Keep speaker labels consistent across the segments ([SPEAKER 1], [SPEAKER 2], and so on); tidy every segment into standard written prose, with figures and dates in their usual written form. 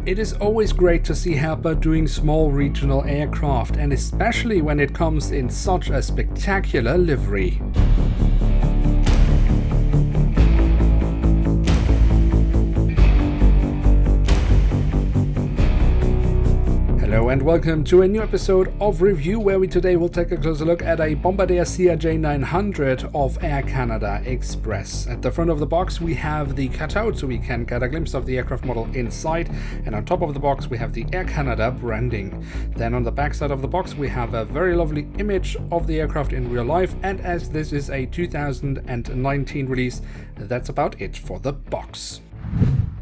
[SPEAKER 1] It is always great to see Herpa doing small regional aircraft, and especially when it comes in such a spectacular livery. Hello and welcome to a new episode of Review, where we today will take a closer look at a Bombardier CRJ-900 of Air Canada Express. At the front of the box we have the cutout so we can get a glimpse of the aircraft model inside, and on top of the box we have the Air Canada branding. Then on the back side of the box we have a very lovely image of the aircraft in real life, and as this is a 2019 release, that's about it for the box.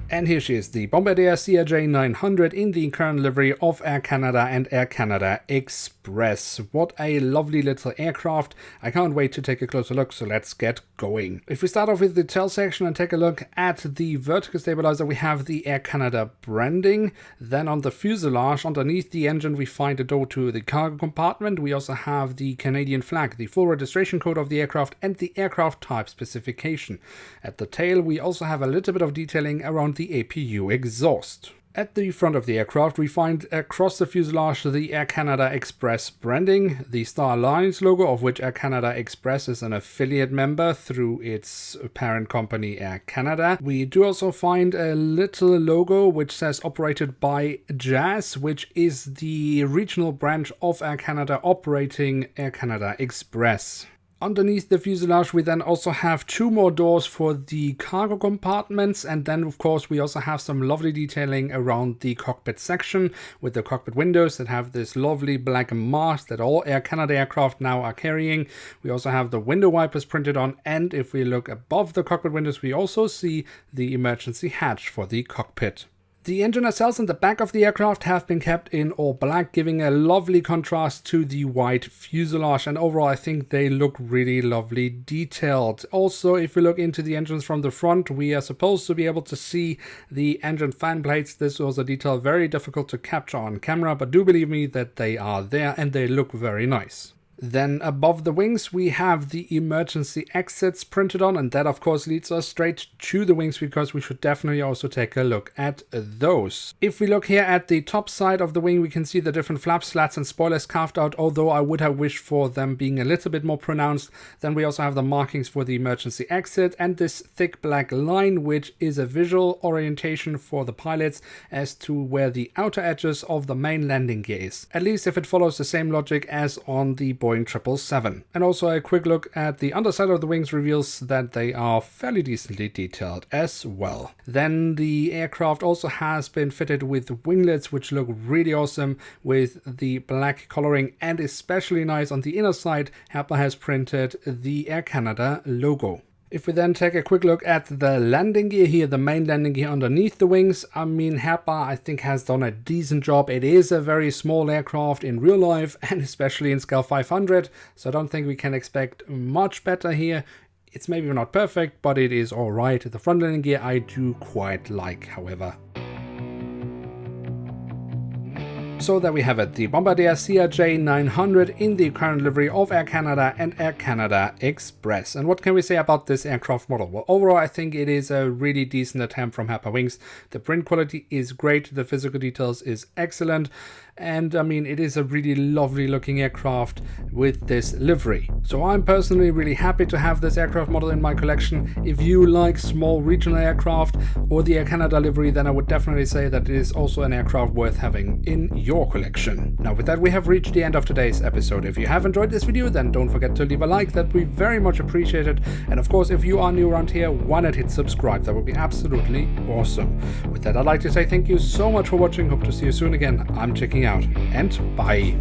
[SPEAKER 1] And here she is, the Bombardier CRJ-900 in the current livery of Air Canada and Air Canada Express. What a lovely little aircraft. I can't wait to take a closer look, so let's get going. If we start off with the tail section and take a look at the vertical stabilizer, we have the Air Canada branding. Then on the fuselage, underneath the engine, we find a door to the cargo compartment. We also have the Canadian flag, the full registration code of the aircraft, and the aircraft type specification. At the tail, we also have a little bit of detailing around the APU exhaust. At the front of the aircraft we find across the fuselage the Air Canada Express branding, the Star Alliance logo, of which Air Canada Express is an affiliate member through its parent company Air Canada. We do also find a little logo which says operated by JAS, which is the regional branch of Air Canada operating Air Canada Express. Underneath the fuselage we then also have two more doors for the cargo compartments, and then of course we also have some lovely detailing around the cockpit section with the cockpit windows that have this lovely black mask that all Air Canada aircraft now are carrying. We also have the window wipers printed on, and if we look above the cockpit windows we also see the emergency hatch for the cockpit. The engine nacelles in the back of the aircraft have been kept in all black, giving a lovely contrast to the white fuselage, and overall I think they look really lovely detailed. Also, if we look into the engines from the front, we are supposed to be able to see the engine fan plates. This was a detail very difficult to capture on camera, but do believe me that they are there and they look very nice. Then above the wings we have the emergency exits printed on, and that of course leads us straight to the wings because we should definitely also take a look at those. If we look here at the top side of the wing we can see the different flap slats and spoilers carved out, although I would have wished for them being a little bit more pronounced. Then we also have the markings for the emergency exit and this thick black line, which is a visual orientation for the pilots as to where the outer edges of the main landing gear is, at least if it follows the same logic as on the Boeing 777. And also a quick look at the underside of the wings reveals that they are fairly decently detailed as well. Then the aircraft also has been fitted with winglets which look really awesome with the black coloring, and especially nice on the inner side Herpa has printed the Air Canada logo. If we then take a quick look at the landing gear here, the main landing gear underneath the wings, I mean Herpa I think has done a decent job. It is a very small aircraft in real life and especially in scale 500, so I don't think we can expect much better here. It's maybe not perfect, but it is alright. The front landing gear I do quite like, however. So there we have it, the Bombardier CRJ-900 in the current livery of Air Canada and Air Canada Express. And what can we say about this aircraft model? Well, overall I think it is a really decent attempt from Herpa Wings. The print quality is great, the physical details is excellent, and I mean it is a really lovely looking aircraft with this livery. So I'm personally really happy to have this aircraft model in my collection. If you like small regional aircraft or the Air Canada livery, then I would definitely say that it is also an aircraft worth having in your collection. Now with that we have reached the end of today's episode. If you have enjoyed this video then don't forget to leave a like, that we very much appreciate it. And of course if you are new around here, why not hit subscribe, that would be absolutely awesome. With that I'd like to say thank you so much for watching, hope to see you soon again. I'm checking out and bye.